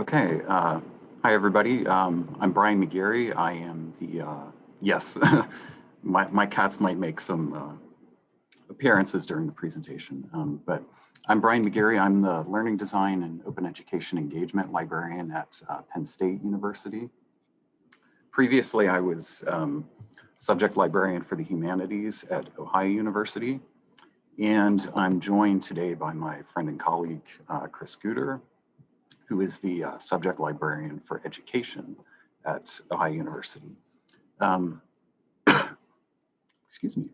Okay, hi everybody. I'm Brian McGarry. I am the, yes, my cats might make some appearances during the presentation, but I'm Brian McGarry. I'm the Learning Design and Open Education Engagement Librarian at Penn State University. Previously, I was Subject Librarian for the Humanities at Ohio University, and I'm joined today by my friend and colleague, Chris Guter, who is the subject librarian for education at Ohio University. Excuse me.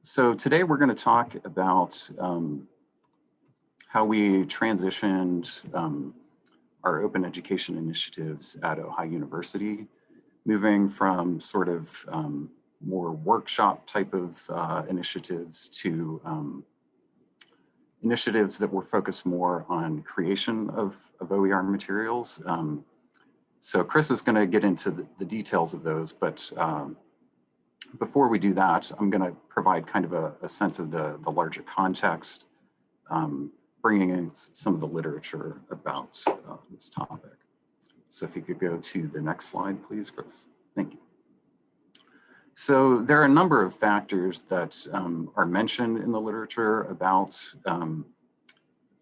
So today we're going to talk about how we transitioned our open education initiatives at Ohio University, moving from sort of more workshop type of initiatives to initiatives that were focused more on creation of OER materials. So Chris is going to get into the details of those, but before we do that, I'm going to provide kind of a sense of the larger context, bringing in some of the literature about this topic. So if you could go to the next slide, please, Chris. Thank you. So there are a number of factors that are mentioned in the literature about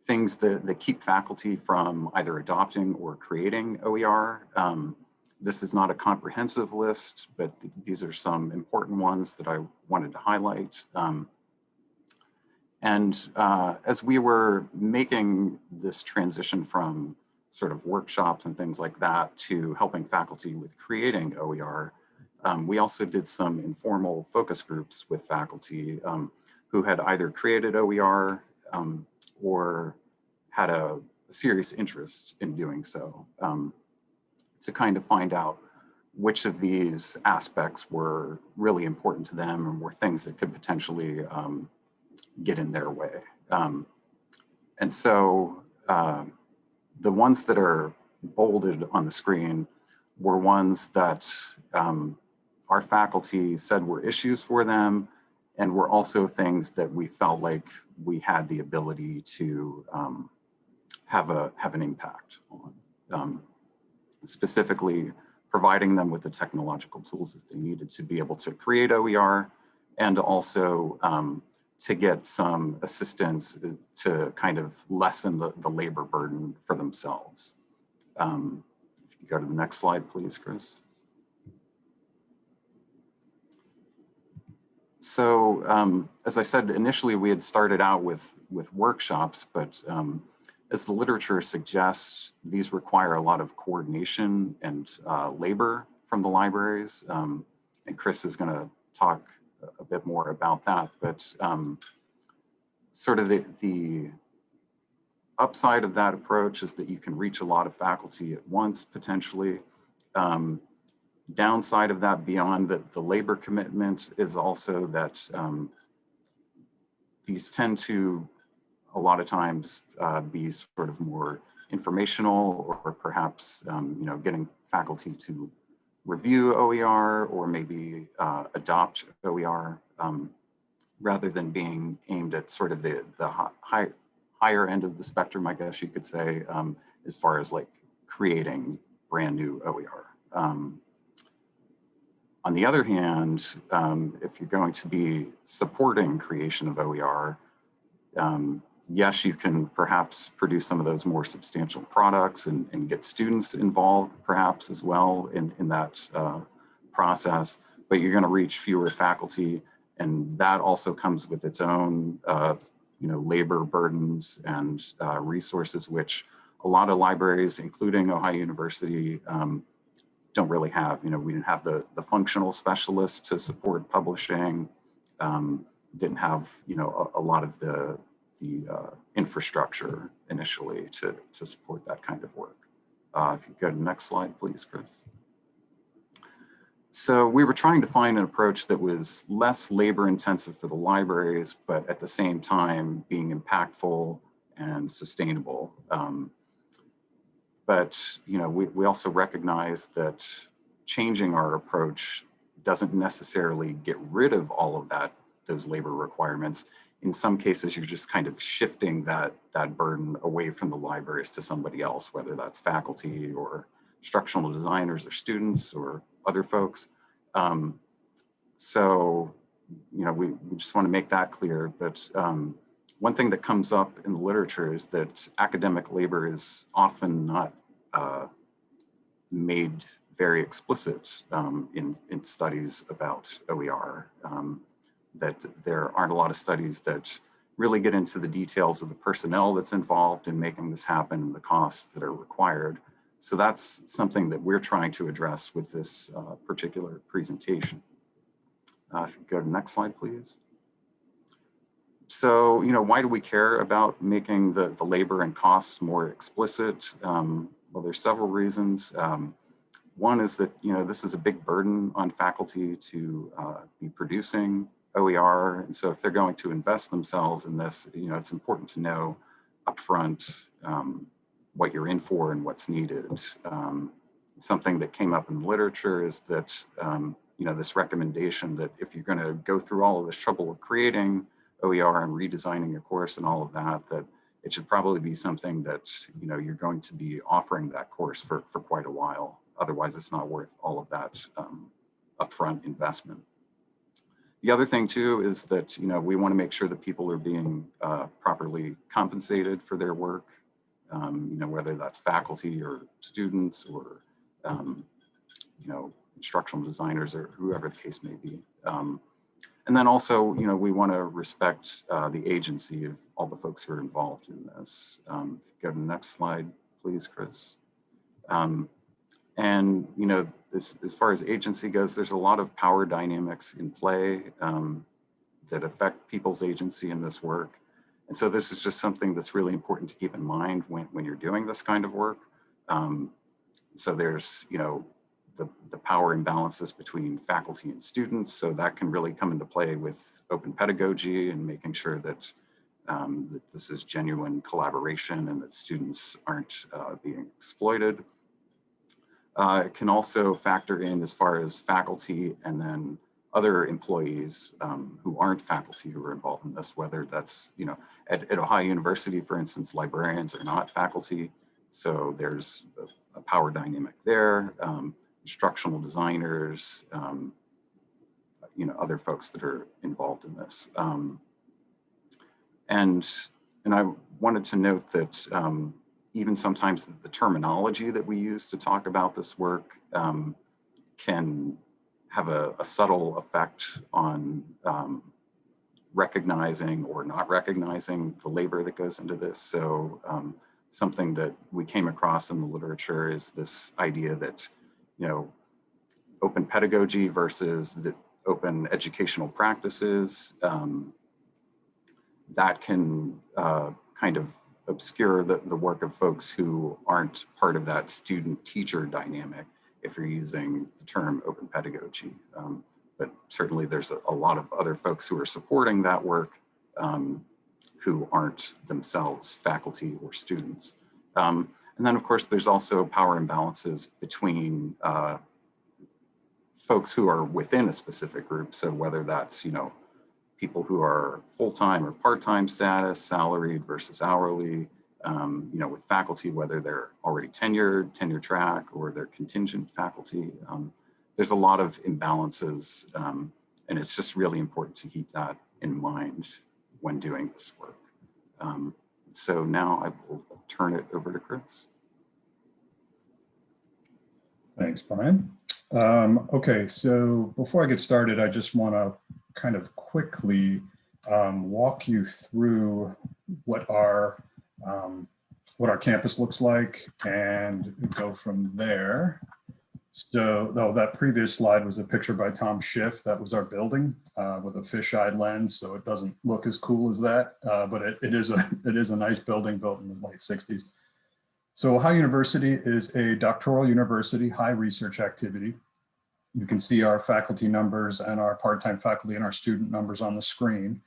things that keep faculty from either adopting or creating OER. This is not a comprehensive list, but these are some important ones that I wanted to highlight. As we were making this transition from sort of workshops and things like that to helping faculty with creating OER, we also did some informal focus groups with faculty who had either created OER or had a serious interest in doing so, to kind of find out which of these aspects were really important to them and were things that could potentially get in their way. And so the ones that are bolded on the screen were ones that our faculty said were issues for them, and were also things that we felt like we had the ability to have an impact on. Specifically, providing them with the technological tools that they needed to be able to create OER, and also to get some assistance to kind of lessen the labor burden for themselves. If you go to the next slide, please, Chris. So as I said, initially we had started out with workshops, but as the literature suggests, these require a lot of coordination and labor from the libraries. And Chris is going to talk a bit more about that, but sort of the upside of that approach is that you can reach a lot of faculty at once, potentially. Downside of that, beyond the labor commitment, is also that these tend to a lot of times be sort of more informational, or perhaps getting faculty to review OER or maybe adopt OER rather than being aimed at sort of the higher end of the spectrum, I guess you could say, as far as like creating brand new OER. On the other hand, if you're going to be supporting creation of OER, yes, you can perhaps produce some of those more substantial products and get students involved perhaps as well in that process, but you're going to reach fewer faculty, and that also comes with its own labor burdens and resources, which a lot of libraries, including Ohio University, don't really have. We didn't have the functional specialists to support publishing, didn't have a lot of the infrastructure initially to support that kind of work. If you go to the next slide, please, Chris. So we were trying to find an approach that was less labor intensive for the libraries, but at the same time being impactful and sustainable. But we also recognize that changing our approach doesn't necessarily get rid of all of those labor requirements. in some cases, you're just kind of shifting that burden away from the libraries to somebody else, whether that's faculty or instructional designers or students or other folks. So, we just want to make that clear. But one thing that comes up in the literature is that academic labor is often not made very explicit in studies about OER. That there aren't a lot of studies that really get into the details of the personnel that's involved in making this happen and the costs that are required. So that's something that we're trying to address with this particular presentation. If you go to the next slide, please. So, why do we care about making the labor and costs more explicit? Well, there's several reasons. One is that, this is a big burden on faculty to be producing OER. And so if they're going to invest themselves in this, it's important to know upfront what you're in for and what's needed. Something that came up in the literature is that, this recommendation that if you're going to go through all of this trouble of creating OER and redesigning your course and all of that, that it should probably be something that, you're going to be offering that course for quite a while. Otherwise, it's not worth all of that upfront investment. The other thing too is that, we want to make sure that people are being properly compensated for their work, whether that's faculty or students or, instructional designers or whoever the case may be. And then also, we want to respect the agency of all the folks who are involved in this. If you go to the next slide, please, Chris. And, as far as agency goes, there's a lot of power dynamics in play that affect people's agency in this work. And so this is just something that's really important to keep in mind when you're doing this kind of work. So there's, the power imbalances between faculty and students. So that can really come into play with open pedagogy and making sure that, that this is genuine collaboration and that students aren't being exploited. It can also factor in as far as faculty and then other employees who aren't faculty who are involved in this, whether that's, at Ohio University, for instance, librarians are not faculty. So there's a power dynamic there. Instructional designers, other folks that are involved in this. And I wanted to note that even sometimes the terminology that we use to talk about this work can have a subtle effect on recognizing or not recognizing the labor that goes into this. So something that we came across in the literature is this idea that, open pedagogy versus the open educational practices, that can kind of obscure the work of folks who aren't part of that student-teacher dynamic if you're using the term open pedagogy. But certainly there's a lot of other folks who are supporting that work who aren't themselves faculty or students. And then of course, there's also power imbalances between folks who are within a specific group. So whether that's, people who are full-time or part-time status, salaried versus hourly, with faculty, whether they're already tenured, tenure track, or they're contingent faculty. There's a lot of imbalances, and it's just really important to keep that in mind when doing this work. So now I will turn it over to Chris. Thanks, Brian. Okay, so before I get started, I just want to kind of quickly walk you through what our campus looks like and go from there. So that previous slide was a picture by Tom Schiff. That was our building with a fisheye lens, so it doesn't look as cool as that, but it is a nice building built in the late 60s. So Ohio University is a doctoral university, high research activity. You can see our faculty numbers and our part-time faculty and our student numbers on the screen.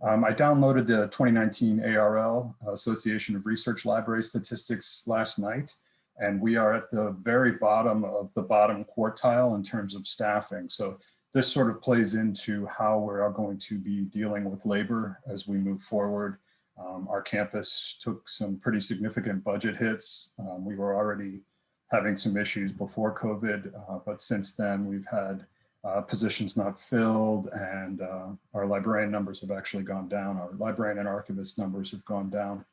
I downloaded the 2019 ARL, Association of Research Library Statistics, last night, and we are at the very bottom of the bottom quartile in terms of staffing. So this sort of plays into how we're going to be dealing with labor as we move forward. Our campus took some pretty significant budget hits. We were already having some issues before COVID, but since then we've had positions not filled, and our librarian numbers have actually gone down. Our librarian and archivist numbers have gone down.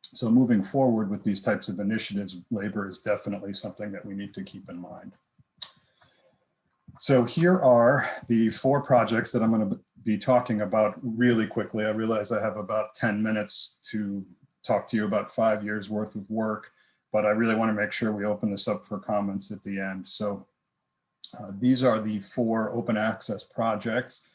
So moving forward with these types of initiatives, labor is definitely something that we need to keep in mind. So here are the 4 projects that I'm going to be talking about really quickly. I realize I have about 10 minutes to talk to you about 5 years worth of work, but I really want to make sure we open this up for comments at the end. So these are the 4 open access projects.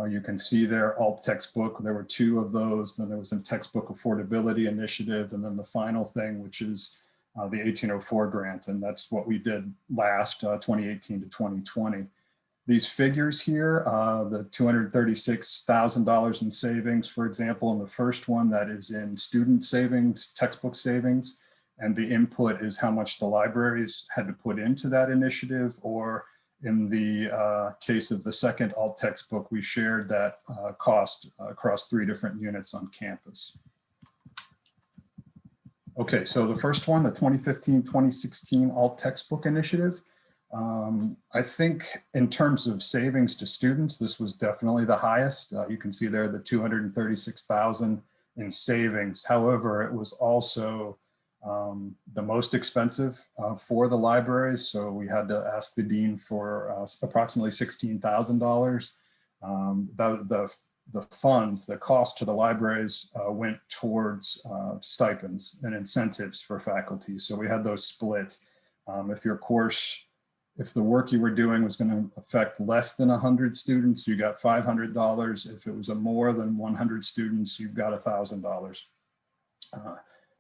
You can see there, alt textbook. There were 2 of those. Then there was a textbook affordability initiative. And then the final thing, which is the 1804 grant. And that's what we did last 2018 to 2020. These figures here, the $236,000 in savings, for example, in the first one, that is in student savings, textbook savings. And the input is how much the libraries had to put into that initiative, or in the case of the second alt textbook, we shared that cost across 3 different units on campus. Okay, so the first one, the 2015-2016 alt textbook initiative. I think in terms of savings to students, this was definitely the highest. You can see there the $236,000 in savings. However, it was also the most expensive for the libraries. So we had to ask the dean for approximately $16,000. The funds, the cost to the libraries went towards stipends and incentives for faculty. So we had those split. If the work you were doing was going to affect less than 100 students, you got $500. If it was more than 100 students, you got $1,000.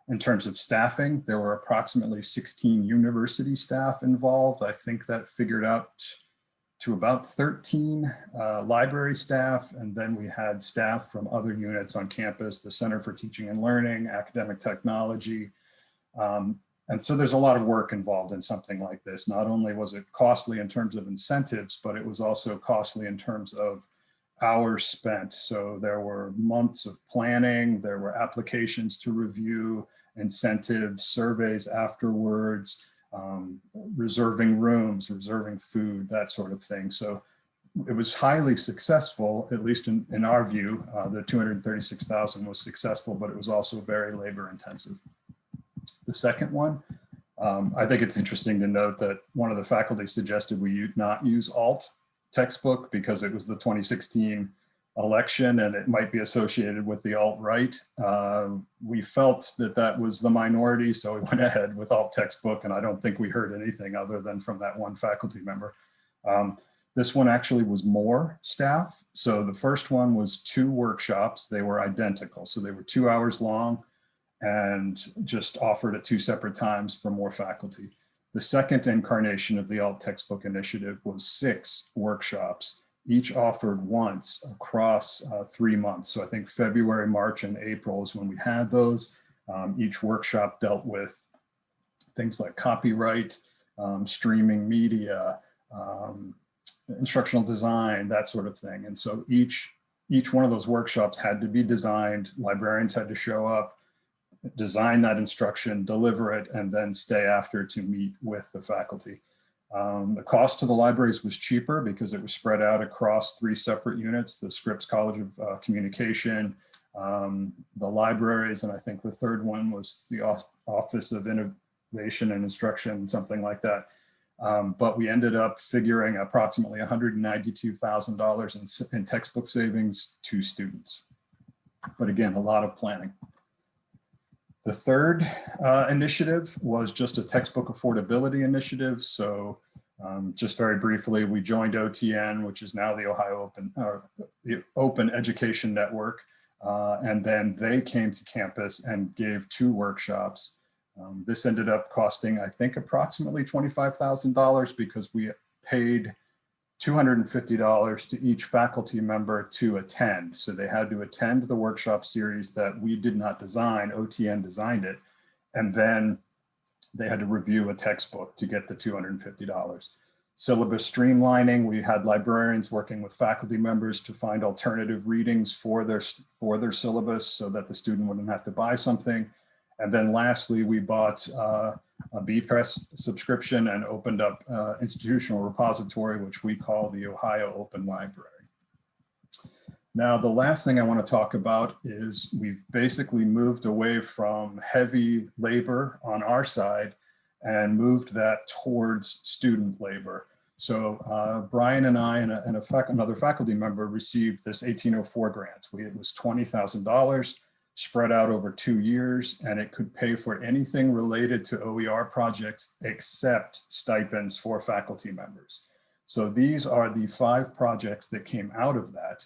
In terms of staffing, there were approximately 16 university staff involved. I think that figured out to about 13 library staff. And then we had staff from other units on campus, the Center for Teaching and Learning, Academic Technology. And so there's a lot of work involved in something like this. Not only was it costly in terms of incentives, but it was also costly in terms of hours spent. So there were months of planning, there were applications to review, incentives, surveys afterwards, reserving rooms, reserving food, that sort of thing. So it was highly successful, at least in our view. The $236,000 was successful, but it was also very labor intensive. The second one, I think it's interesting to note that one of the faculty suggested we not use alt textbook because it was the 2016 election and it might be associated with the alt-right. We felt that that was the minority, so we went ahead with alt textbook, and I don't think we heard anything other than from that one faculty member. This one actually was more staff. So the first one was 2 workshops. They were identical. So they were 2 hours long and just offered at 2 separate times for more faculty. The second incarnation of the alt textbook initiative was 6 workshops, each offered once across 3 months. So I think February, March, and April is when we had those. Each workshop dealt with things like copyright, streaming media, instructional design, that sort of thing. And so each one of those workshops had to be designed. Librarians had to show up, design that instruction, deliver it, and then stay after to meet with the faculty. The cost to the libraries was cheaper because it was spread out across 3 separate units, the Scripps College of Communication, the libraries, and I think the third one was the Office of Innovation and Instruction, something like that. But we ended up figuring approximately $192,000 in textbook savings to students. But again, a lot of planning. The third initiative was just a textbook affordability initiative. So just very briefly, we joined OTN, which is now the Ohio Open Education Network. And then they came to campus and gave 2 workshops. This ended up costing, I think, approximately $25,000 because we paid $250 to each faculty member to attend. So they had to attend the workshop series that we did not design, OTN designed it. And then they had to review a textbook to get the $250. syllabus streamlining. We had librarians working with faculty members to find alternative readings for their syllabus so that the student wouldn't have to buy something. And then lastly, we bought a Bepress subscription and opened up institutional repository, which we call the Ohio Open Library. Now, the last thing I want to talk about is we've basically moved away from heavy labor on our side and moved that towards student labor. So Brian and I and another faculty member received this 1804 grant. It was $20,000 spread out over 2 years, and it could pay for anything related to OER projects except stipends for faculty members. So these are the 5 projects that came out of that.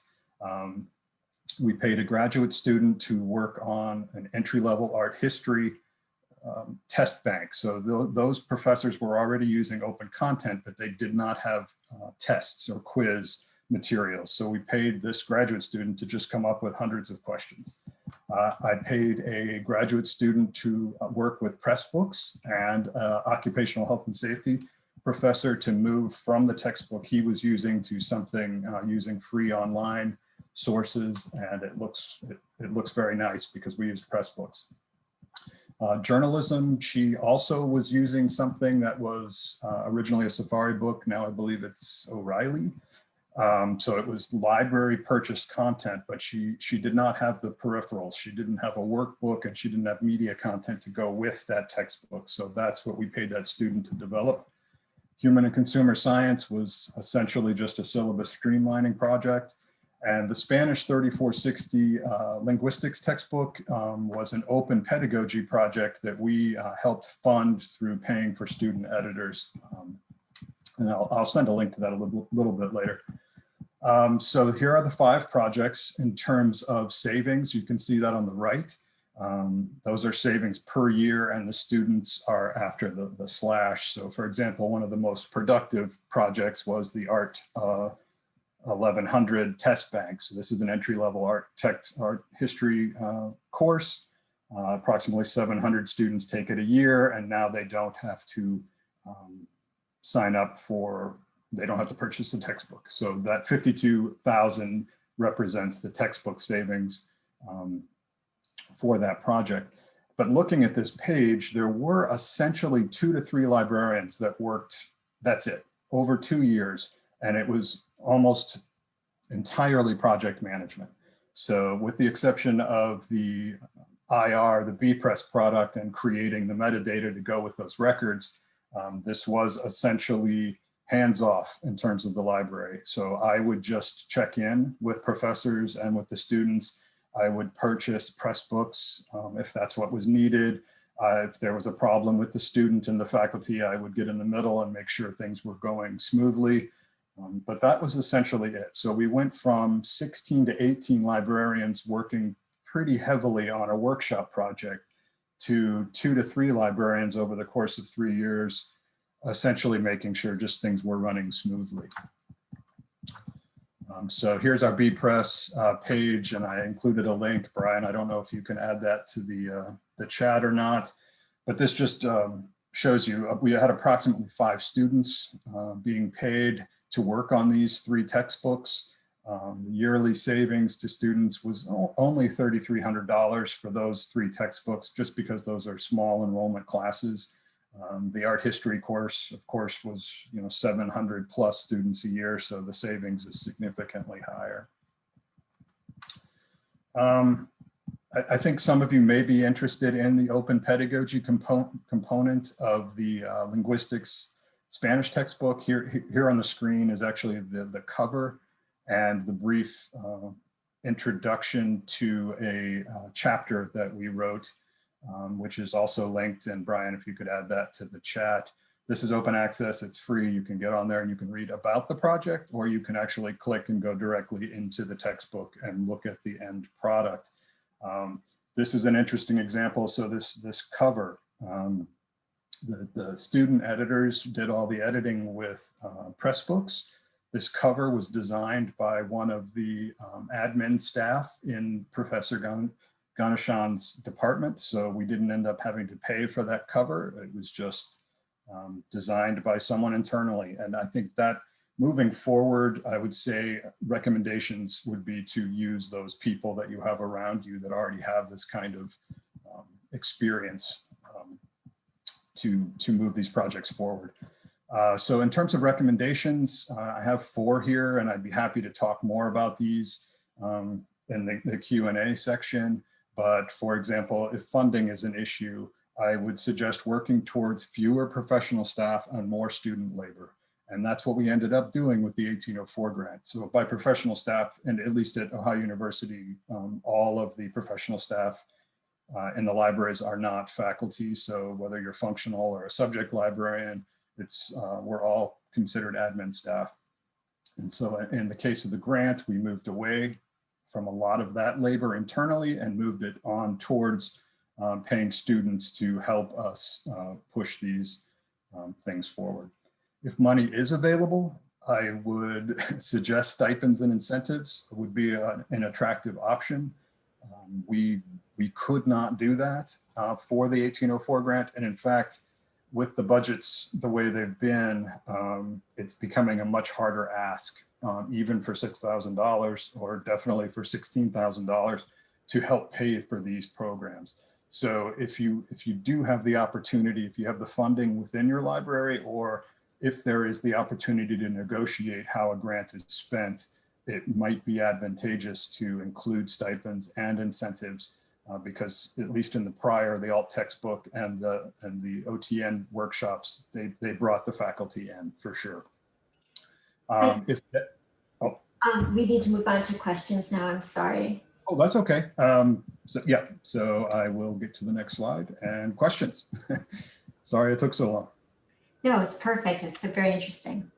We paid a graduate student to work on an entry-level art history test bank. So those professors were already using open content, but they did not have tests or quiz materials. So we paid this graduate student to just come up with hundreds of questions. I paid a graduate student to work with Pressbooks and occupational health and safety professor to move from the textbook he was using to something using free online sources, and it looks very nice because we use Pressbooks. Journalism, she also was using something that was originally a Safari book. Now I believe it's O'Reilly. So it was library purchased content, but she did not have the peripherals. She didn't have a workbook and she didn't have media content to go with that textbook. So that's what we paid that student to develop. Human and consumer science was essentially just a syllabus streamlining project. And the Spanish 3460 linguistics textbook was an open pedagogy project that we helped fund through paying for student editors. And I'll send a link to that a little bit later. So here are the 5 projects in terms of savings. You can see that on the right. Those are savings per year, and the students are after the slash. So for example, one of the most productive projects was the Art 1100 test bank. So this is an entry-level art history course. Approximately 700 students take it a year, and now they don't have to sign up for, they don't have to purchase the textbook. So that 52,000 represents the textbook savings for that project. But looking at this page, there were essentially 2 to 3 librarians that worked, that's it, over 2 years. And it was almost entirely project management. So with the exception of the IR, the Bepress product, and creating the metadata to go with those records, this was essentially hands-off in terms of the library. So I would just check in with professors and with the students. I would purchase Pressbooks if that's what was needed. If there was a problem with the student and the faculty, I would get in the middle and make sure things were going smoothly. But that was essentially it. So we went from 16 to 18 librarians working pretty heavily on a workshop project to 2 to 3 librarians over the course of 3 years, essentially making sure just things were running smoothly. So here's our Bepress page, and I included a link. Brian, I don't know if you can add that to the chat or not, but this just shows you, we had approximately 5 students being paid to work on these 3 textbooks. The yearly savings to students was only $3,300 for those 3 textbooks, just because those are small enrollment classes. The art history course, of course, was 700 plus students a year, so the savings is significantly higher. I think some of you may be interested in the open pedagogy component of the linguistics Spanish textbook. Here on the screen is actually the cover and the brief introduction to a chapter that we wrote, which is also linked. And Brian, if you could add that to the chat. This is open access, it's free. You can get on there and you can read about the project, or you can actually click and go directly into the textbook and look at the end product. This is an interesting example. So this cover, the student editors did all the editing with Pressbooks. This cover was designed by one of the admin staff in Professor Ganeshan's department. So we didn't end up having to pay for that cover. It was just designed by someone internally. And I think that moving forward, I would say recommendations would be to use those people that you have around you that already have this kind of experience to move these projects forward. So in terms of recommendations, I have 4 here, and I'd be happy to talk more about these in the Q&A section. But for example, if funding is an issue, I would suggest working towards fewer professional staff and more student labor. And that's what we ended up doing with the 1804 grant. So by professional staff, and at least at Ohio University, all of the professional staff in the libraries are not faculty. So whether you're functional or a subject librarian, we're all considered admin staff. And so in the case of the grant, we moved away from a lot of that labor internally and moved it on towards paying students to help us push these things forward. If money is available, I would suggest stipends and incentives would be an attractive option. We could not do that for the 1804 grant. And in fact, with the budgets the way they've been, it's becoming a much harder ask, even for $6,000 or definitely for $16,000 to help pay for these programs. So if you do have the opportunity, if you have the funding within your library, or if there is the opportunity to negotiate how a grant is spent, it might be advantageous to include stipends and incentives because at least in the alt textbook and the OTN workshops, they brought the faculty in for sure. We need to move on to questions now. I'm sorry. Oh, that's okay. So I will get to the next slide and questions. Sorry it took so long. No, it's perfect. It's so very interesting.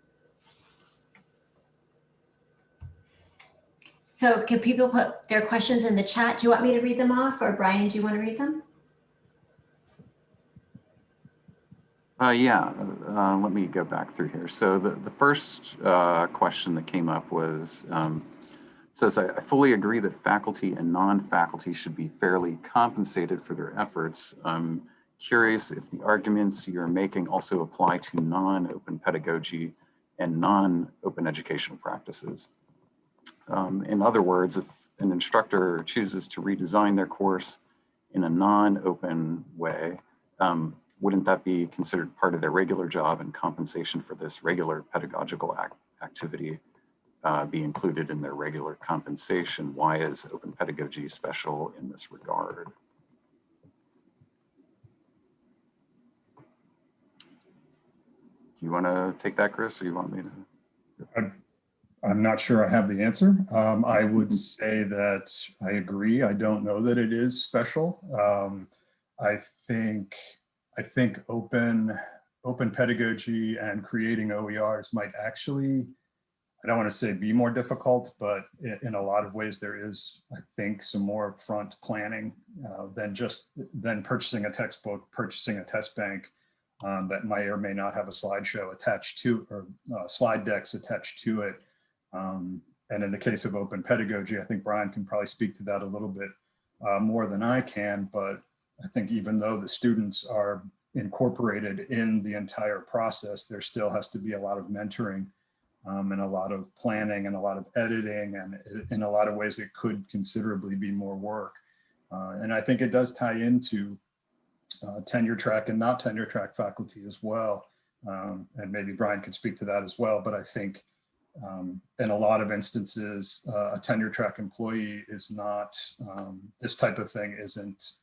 So can people put their questions in the chat? Do you want me to read them off, or Brian, do you want to read them? Yeah, let me go back through here. So the first question that came up was, says, I fully agree that faculty and non-faculty should be fairly compensated for their efforts. I'm curious if the arguments you're making also apply to non-open pedagogy and non-open educational practices. In other words, if an instructor chooses to redesign their course in a non-open way, wouldn't that be considered part of their regular job, and compensation for this regular pedagogical activity be included in their regular compensation? Why is open pedagogy special in this regard? Do you want to take that, Chris, or do you want me to? I'm not sure I have the answer. I would say that I agree. I don't know that it is special. I think open pedagogy and creating OERs might actually, I don't want to say be more difficult, but in a lot of ways there is, I think, some more upfront planning than purchasing a textbook, purchasing a test bank that may or may not have a slideshow attached to, or slide decks attached to it. And in the case of open pedagogy, I think Brian can probably speak to that a little bit more than I can, but I think even though the students are incorporated in the entire process, there still has to be a lot of mentoring and a lot of planning and a lot of editing, and in a lot of ways it could considerably be more work. And I think it does tie into tenure track and not tenure track faculty as well. And maybe Brian could speak to that as well, but I think in a lot of instances, a tenure track employee is not, this type of thing isn't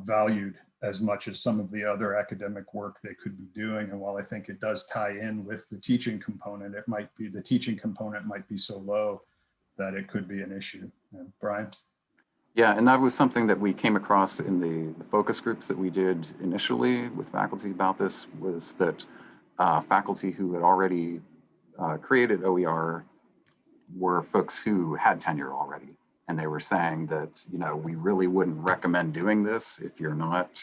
valued as much as some of the other academic work they could be doing. And while I think it does tie in with the teaching component, it might be, the teaching component might be so low that it could be an issue. Brian? Yeah, and that was something that we came across in the focus groups that we did initially with faculty about this, was that faculty who had already created OER were folks who had tenure already. And they were saying that, you know, we really wouldn't recommend doing this if you're not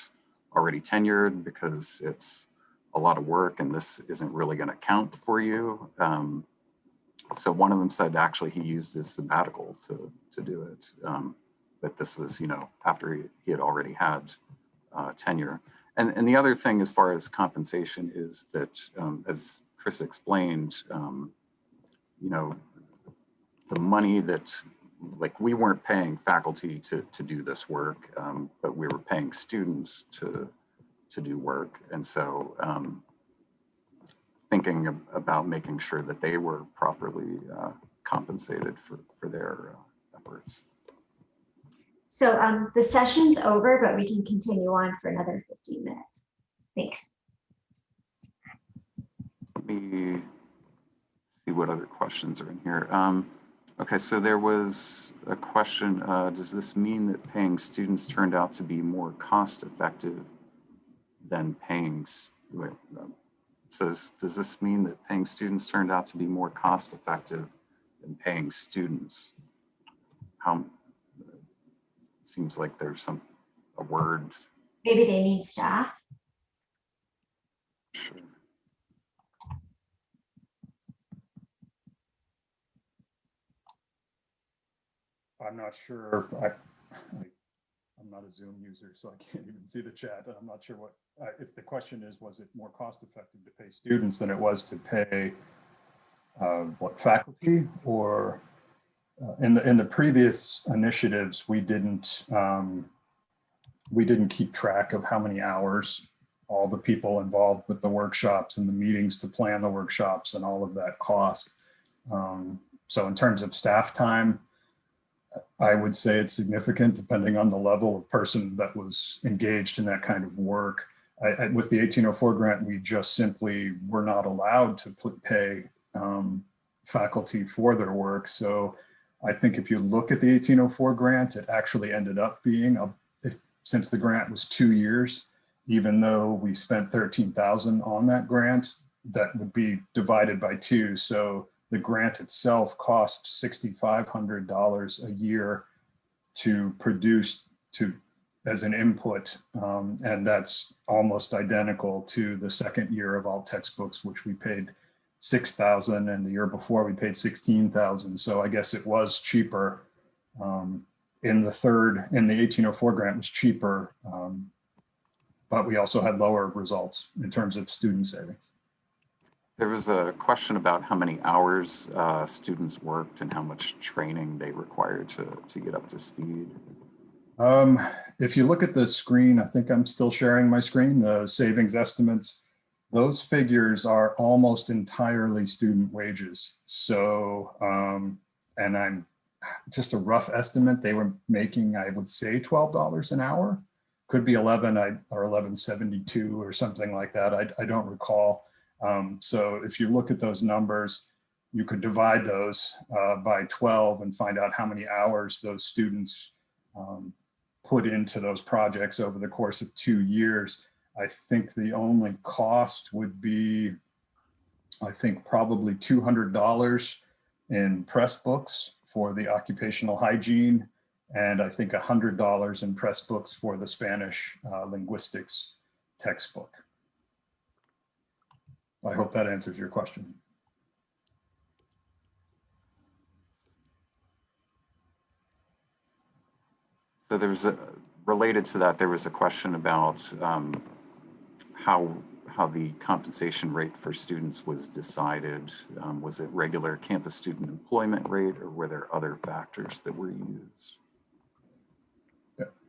already tenured, because it's a lot of work and this isn't really going to count for you. So one of them said actually he used his sabbatical to do it. But this was, you know, after he had already had tenure. And the other thing as far as compensation is that, as Chris explained, you know, the money that, like, we weren't paying faculty to do this work, but we were paying students to do work. And so thinking about making sure that they were properly compensated for their efforts. So the session's over, but we can continue on for another 15 minutes. Thanks. Let me see what other questions are in here. Okay, so there was a question, does this mean that paying students turned out to be more cost effective than paying, it says, does this mean that paying students turned out to be more cost effective than paying students? How, it seems like there's a word. Maybe they mean staff. Sure. I'm not sure. I'm not a Zoom user, so I can't even see the chat. I'm not sure what, if the question is, was it more cost effective to pay students than it was to pay what, faculty? Or in the previous initiatives, we didn't keep track of how many hours all the people involved with the workshops and the meetings to plan the workshops and all of that cost. So in terms of staff time, I would say it's significant depending on the level of person that was engaged in that kind of work. With the 1804 grant, we just simply were not allowed to pay faculty for their work. So I think if you look at the 1804 grant, it actually ended up being, since the grant was 2 years, even though we spent $13,000 on that grant, that would be divided by 2. So the grant itself cost $6,500 a year to produce as an input. And that's almost identical to the second year of all textbooks, which we paid $6,000, and the year before we paid $16,000. So I guess it was cheaper. In the 1804 grant was cheaper, but we also had lower results in terms of student savings. There was a question about how many hours students worked and how much training they required to get up to speed. If you look at the screen, I think I'm still sharing my screen, the savings estimates, those figures are almost entirely student wages. So, and I'm just a rough estimate, they were making, I would say, $12 an hour. Could be 11 or 11.72 or something like that. I don't recall. So if you look at those numbers, you could divide those by 12 and find out how many hours those students put into those projects over the course of 2 years. I think the only cost would be, I think, probably $200 in press books for the occupational hygiene, and I think $100 in press books for the Spanish linguistics textbook. I hope that answers your question. So there's related to that, there was a question about how the compensation rate for students was decided. Was it regular campus student employment rate, or were there other factors that were used?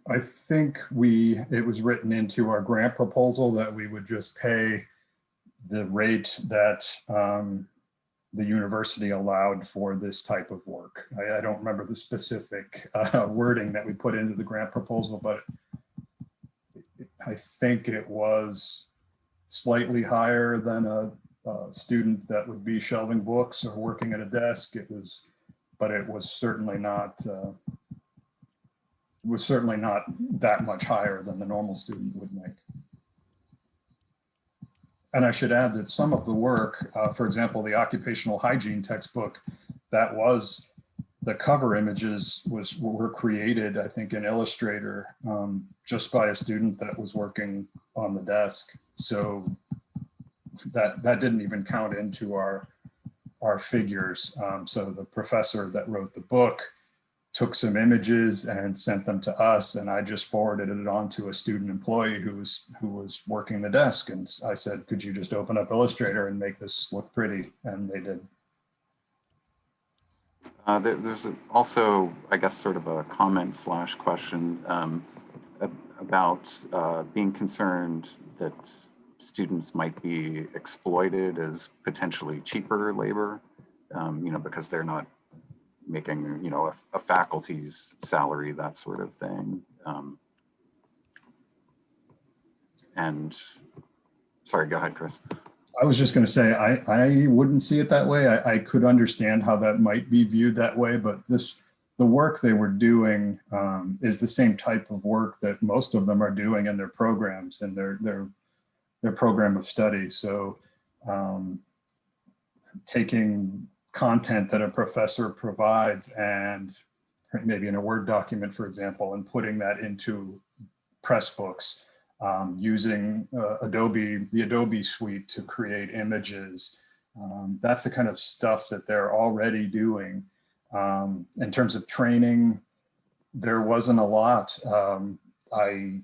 I think it was written into our grant proposal that we would just pay the rate that the university allowed for this type of work. I don't remember the specific wording that we put into the grant proposal, but I think it was slightly higher than a student that would be shelving books or working at a desk. But it was certainly not that much higher than the normal student would make. And I should add that some of the work, for example, the occupational hygiene textbook, that was, the cover images were created, I think, in Illustrator just by a student that was working on the desk. So that didn't even count into our figures. So the professor that wrote the book took some images and sent them to us, and I just forwarded it on to a student employee who was working the desk. And I said, could you just open up Illustrator and make this look pretty? And they did. There's also, I guess, sort of a comment / question about being concerned that students might be exploited as potentially cheaper labor, because they're not making, a faculty's salary, that sort of thing. And sorry, go ahead, Chris. I was just going to say, I wouldn't see it that way. I could understand how that might be viewed that way, but the work they were doing is the same type of work that most of them are doing in their programs and their program of study. So taking content that a professor provides and maybe in a Word document, for example, and putting that into Pressbooks, using the Adobe suite to create images. That's the kind of stuff that they're already doing. In terms of training, there wasn't a lot. I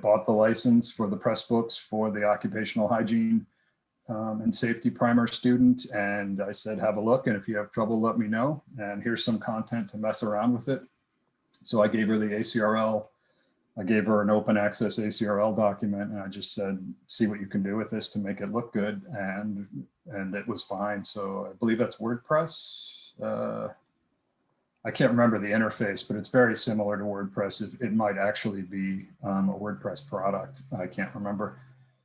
bought the license for the Pressbooks for the occupational hygiene and safety primer student, and I said, have a look, and if you have trouble, let me know, and here's some content to mess around with it. So I gave her the ACRL. I gave her an open access ACRL document, and I just said, see what you can do with this to make it look good, and it was fine. So I believe that's WordPress. I can't remember the interface, but it's very similar to WordPress. It might actually be a WordPress product. I can't remember.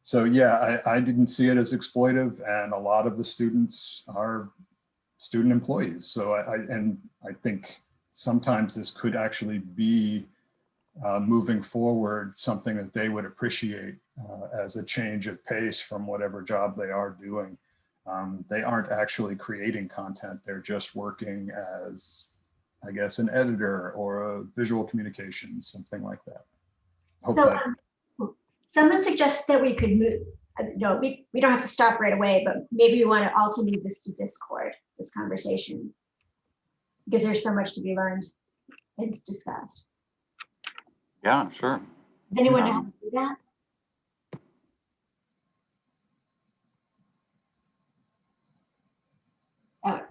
So yeah, I didn't see it as exploitive, and a lot of the students are student employees. So I think sometimes this could actually be moving forward something that they would appreciate as a change of pace from whatever job they are doing. They aren't actually creating content. They're just working as, I guess, an editor or a visual communication, something like that. Hope So that. someone suggests that we could move, we don't have to stop right away, but maybe we want to also move this to Discord, this conversation, because there's so much to be learned and discussed. Yeah, sure. Does anyone know how to do that?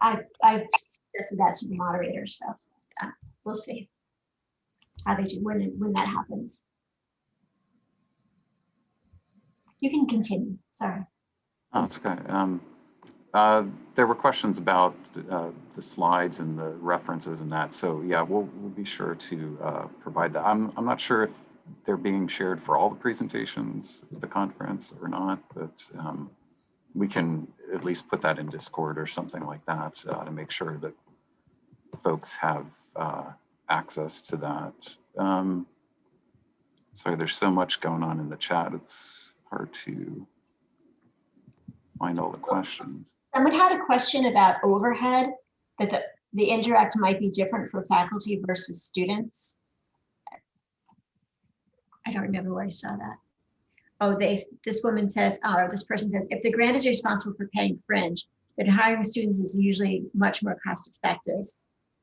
I've suggested that to the moderators, so we'll see how they do when that happens. You can continue. Sorry. Oh, it's okay. There were questions about the slides and the references and that. So yeah, we'll be sure to provide that. I'm not sure if they're being shared for all the presentations at the conference or not, but we can at least put that in Discord or something like that to make sure that folks have access to that. Sorry, there's so much going on in the chat. It's hard to find all the questions. Someone had a question about overhead, that the indirect might be different for faculty versus students. I don't remember where I saw that. Oh, this woman says, or this person says, if the grant is responsible for paying fringe, then hiring students is usually much more cost effective,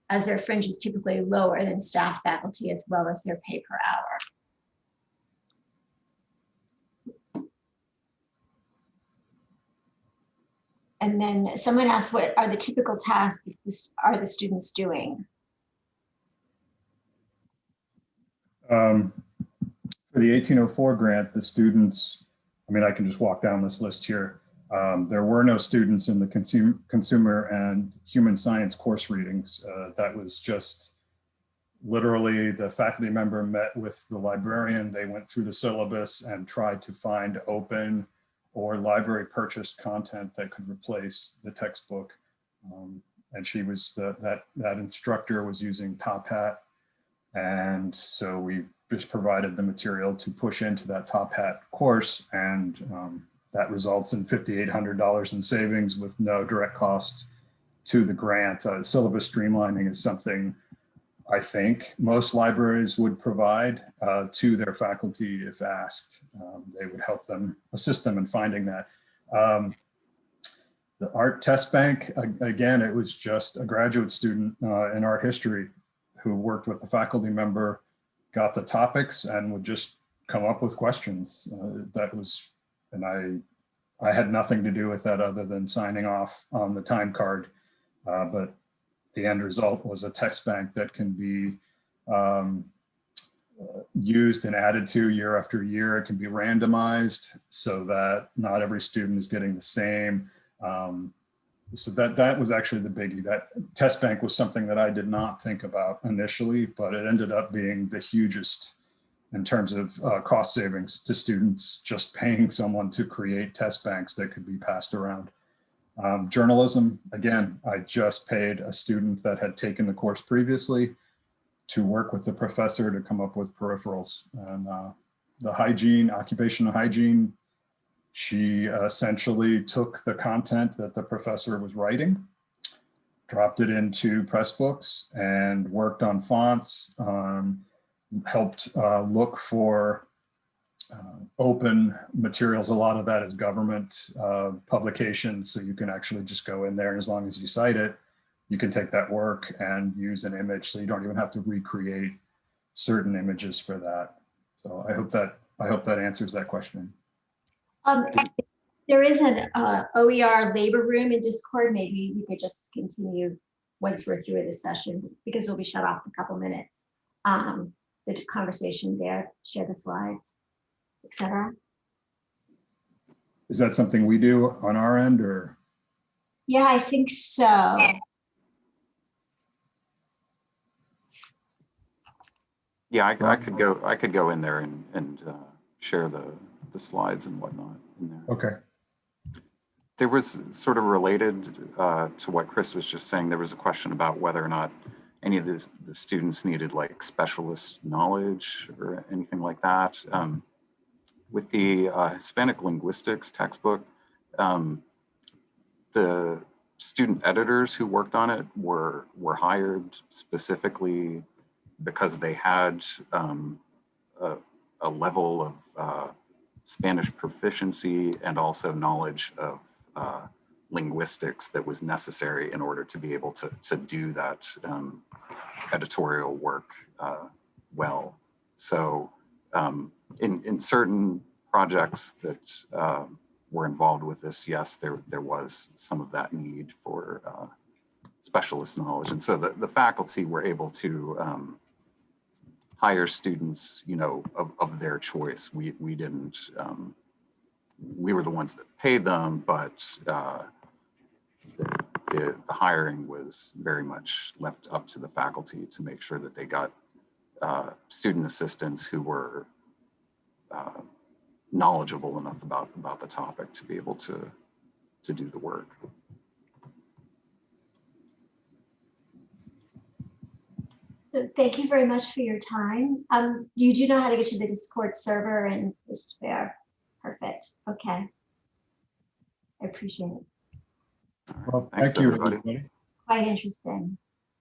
as their fringe is typically lower than staff faculty, as well as their pay per hour. And then someone asked, what are the typical tasks that are the students doing? For the 1804 grant, the students, I mean, I can just walk down this list here. There were no students in the consumer and human science course readings. That was just literally the faculty member met with the librarian. They went through the syllabus and tried to find open or library purchased content that could replace the textbook. And she was, that instructor was using Top Hat. And so we just provided the material to push into that Top Hat course. And that results in $5,800 in savings with no direct cost to the grant. Syllabus streamlining is something I think most libraries would provide to their faculty if asked. They would help them, assist them in finding that. The art test bank, again, it was just a graduate student in art history who worked with the faculty member, got the topics, and would just come up with questions. That was, and I had nothing to do with that other than signing off on the time card. But the end result was a text bank that can be used and added to year after year. It can be randomized so that not every student is getting the same. So that was actually the biggie. That test bank was something that I did not think about initially, but it ended up being the hugest in terms of cost savings to students, just paying someone to create test banks that could be passed around. Journalism, again, I just paid a student that had taken the course previously to work with the professor to come up with peripherals. And the hygiene, occupational hygiene, she essentially took the content that the professor was writing, dropped it into Pressbooks, and worked on fonts, helped look for open materials. A lot of that is government publications, so you can actually just go in there, and as long as you cite it, you can take that work and use an image, so you don't even have to recreate certain images for that. So I hope that answers that question. There is an OER labor room in Discord. Maybe we could just continue once we're through this session, because we'll be shut off in a couple minutes. The conversation there, share the slides, etc. Is that something we do on our end, or? Yeah, I think so. Yeah, I could go in there and share the slides and whatnot in there. Okay. There was sort of related to what Chris was just saying. There was a question about whether or not any of the students needed like specialist knowledge or anything like that. With the Hispanic linguistics textbook, the student editors who worked on it were hired specifically because they had a level of Spanish proficiency and also knowledge of linguistics that was necessary in order to be able to do that editorial work well. So in certain projects that were involved with this, yes, there was some of that need for specialist knowledge. And so the faculty were able to hire students, you know, of their choice. We didn't, we were the ones that paid them, but the hiring was very much left up to the faculty to make sure that they got student assistants who were knowledgeable enough about the topic to be able to do the work. So thank you very much for your time. You do know how to get to the Discord server and just there. Perfect. Okay. I appreciate it. Well, Thanks, thank you, everybody. everybody. Quite interesting.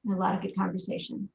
And a lot of good conversation.